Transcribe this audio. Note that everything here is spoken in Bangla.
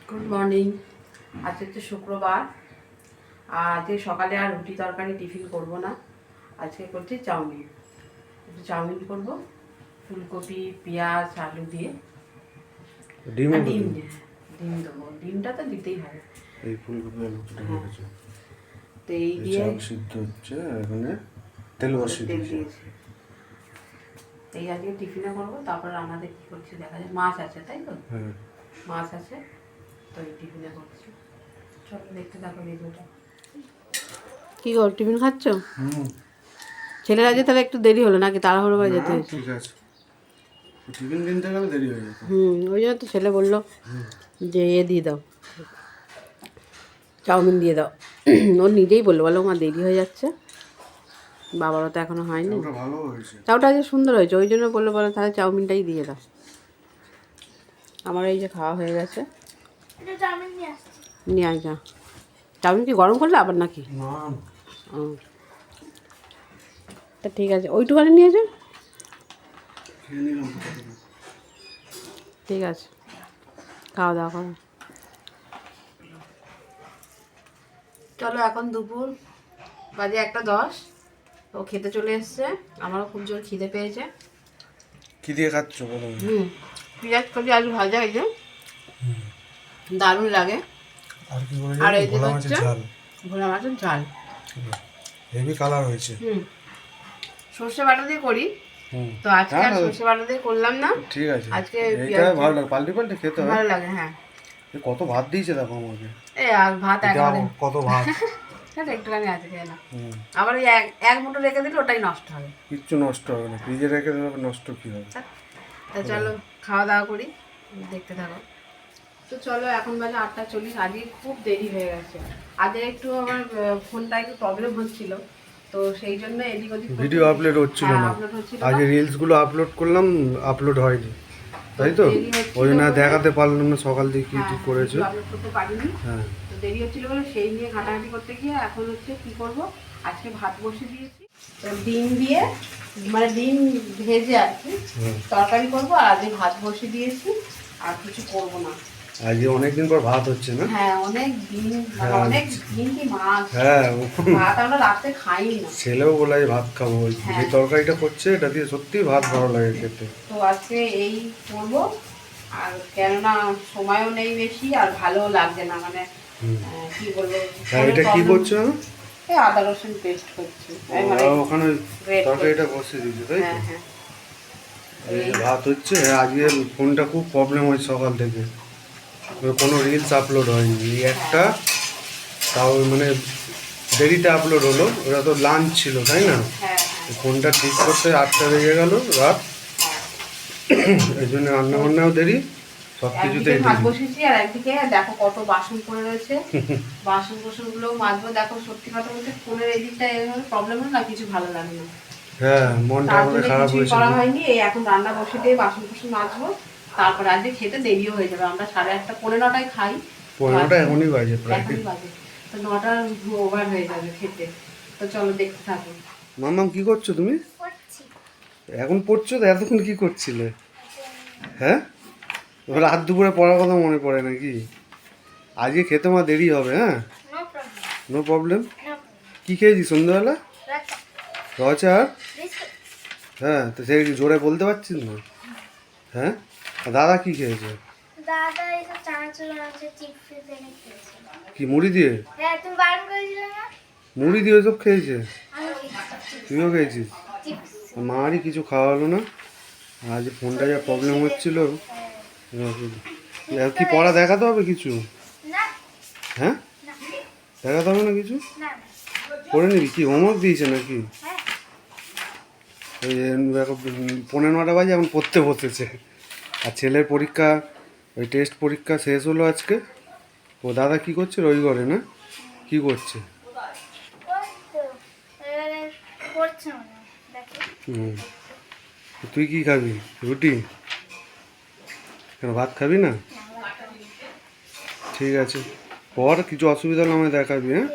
Good morning. আজ হচ্ছে শুক্রবার। আজকে সকালে আর রুটি তরকারি টিফিন করব না, আজকে করছি চাউমিন। একটু চাউমিন করব ফুলকপি পেঁয়াজ আলু দিয়ে। ডিম ডিম ডিম দেবো, ডিমটা তো দিতেই হবে। এই ফুলকপি আলুটা রেখেছি। তো এই দিয়ে চাল সিদ্ধ হচ্ছে, এখানে তেল বসিয়ে দিয়েছি। এই আজকে টিফিনে করবো, তারপর আমাদের কি করছি দেখা যায়। মাছ আছে তাই তো? হ্যাঁ, মাছ আছে, তো এই টিফিনে করছি। চলো দেখতে থাকো ভিডিওটা। কি কর, টিফিন খাচ্ছ? ছেলের আজকে তাহলে একটু দেরি হলো নাকি, তাড়াহুড়ো করে যেতে হয়েছে? ঠিক আছে, টিফিন কিনতে গেলে দেরি হয়ে যেত। ওই জন্য তো ছেলে বললো যে দিয়ে দাও, চাউমিন দিয়ে দাও। ওর নিজেই বললো, মা দেরি হয়ে যাচ্ছে, বাবারও তো এখনো হয়নি। ভালো হয়েছে, চাউটা আজকে সুন্দর হয়েছে, ওই জন্য বললো তাহলে চাউমিনটাই দিয়ে দাও। আমার এই যে খাওয়া হয়ে গেছে, নিয়ে আয় যা। চাউমিন কি গরম করলে আবার নাকি? ও তা ঠিক আছে, ওইটুখানি নিয়েছে, ঠিক আছে, খাওয়া দাওয়া করো। চলো, এখন দুপুর বাজে 1:10। ও খেতে চলে এসছে, আমারও খুব জোর খিদে পেয়েছে। কি দিয়ে খাচ্ছ বলো? পেঁয়াজ কলি আলু ভাজা, এই যে দারুণ লাগে। আর এই যে হচ্ছে ভোলা মাছের ঝাল, হেভি কালার হয়েছে। সর্ষে বাটা দিয়ে করি, তো আজকে আর সর্ষে বাটা দিয়ে করলাম না। ঠিক আছে, আজকে এটা ভালো লাগে, পাল্টে পাল্টে খেতে হয়, ভালো লাগে। হ্যাঁ, কত ভাত দিয়েছে দেখো আমাকে। এই আর ভাত একেবারে কত ভাত। একটুখানি আছে, খেয়ে না। আবার ওই এক মুঠো রেখে দিলে ওটাই নষ্ট হবে। কিচ্ছু নষ্ট হবে না, ফ্রিজে রেখে দিলে নষ্ট কি হবে। তা চলো খাওয়া দাওয়া করি, দেখতে থাকো। তো চলো, এখন বাজে 8:40। আজকে খুব দেরি হয়ে গেছে। আজকে একটু আমার ফোনটা একটু প্রবলেম হচ্ছিল, তো সেই জন্য এদিক ওদিক ভিডিও আপলোড হচ্ছিল না। আজকে রিলসগুলো আপলোড করলাম, আপলোড হয়নি, তাই তো ওই জন্য দেখাতে পারলাম না সকাল থেকে কি কি করেছে। আপলোড করতে পারিনি। হ্যাঁ, তো দেরি হচ্ছিল বলে সেই নিয়ে ঘাটাঘাটি করতে গিয়ে এখন হচ্ছে কি করব, আজকে ভাত বসিয়ে দিয়েছি। তো ডিম দিয়ে, মানে ডিম ভেজে আর কি তরকারি করবো, আর আজকে ভাত বসিয়ে দিয়েছি, আর কিছু করবো না। আজকে অনেকদিন পর ভাত হচ্ছে না? হ্যাঁ, অনেক দিন কি মাছ। হ্যাঁ, ভাত আমরা রাতে খাই না। ছেলেও বলে ভাত খাবো, যে তরকারিটা করছে এটা দিয়ে সত্যি ভাত ভালো লাগে খেতে। তো আজকে এই করবো, আর কেননা সময়ও নেই বেশি, আর ভালোও লাগছে না, মানে কি বলবো। এটা কি করছো? এই আদা রসুন পেস্ট করছি, ওখানে তরকারিটা বসিয়ে দিয়েছো তাই তো? হ্যাঁ। এই ভাত হচ্ছে। আজকে ফোনটা খুব প্রবলেম হয়েছে সকাল থেকে, কোনো রিলস আপলোড হয়নি। এই একটা তাও মানে দেরিতে আপলোড হলো, ওরা তো লাঞ্চ ছিল তাই না? ফোনটা ঠিক করতে 8টা বেজে গেল রাত, এই জন্য রান্না বান্নাও দেরি, সব কিছুতেই ভাত বসেছি। আর একদিকে দেখো কত বাসন পড়ে রয়েছে, বাসন গুলো মাজবো। দেখো সত্যি কথা বলতে ফোনের এই দিকটা এভাবে প্রবলেম হলো না, কিছু ভালো লাগে না। হ্যাঁ, মনটা আমাদের খারাপ হয়েছে। করা হয়নি, এই এখন রান্না বসে দিয়ে বাসন মাজবো, তারপরে আজকে খেতে দেরিও হয়ে যাবে। আমরা 8:30 9:30 খাই, 15টা এখনই বাজে প্রায়। তো 9টা ওভার হয়ে যাবে খেতে। তো চলো দেখতে থাকো। মাম্মাম কি করছো তুমি? এখন পড়ছো তো, এতক্ষণ কি করছিলে? হ্যাঁ, রাত দুপুরে পড়ার কথা মনে পড়ে নাকি? আজকে খেতে আমার দেরি হবে। হ্যাঁ, নো প্রবলেম। কি খেয়েছি সন্ধ্যাবেলা? রচা আর হ্যাঁ, তো সে জোরে বলতে পারছিস না? হ্যাঁ, দাদা কি খেয়েছে? কি মুড়ি দিয়ে? মুড়ি দিয়ে সব খেয়েছে? তুইও খেয়েছিস? মারই কিছু খাওয়া হলো না। আজ ফোনটা যা প্রবলেম হচ্ছিল। কি পড়া দেখাতে হবে কিছু? হ্যাঁ, দেখাতে হবে না কিছু? পড়ে নিবি? কি হোমওয়ার্ক দিয়েছে নাকি? ওই দেখো 9:15 বাজে, এখন পড়তে বসেছে। আর ছেলের পরীক্ষা, ওই টেস্ট পরীক্ষা শেষ হলো আজকে। ও দাদা কি করছে ওই ঘরে? না কি করছে? তুই কি খাবি? রুটি? কেন ভাত খাবি না? ঠিক আছে, পর কিছু অসুবিধা হলে আমায় দেখাবি। হ্যাঁ।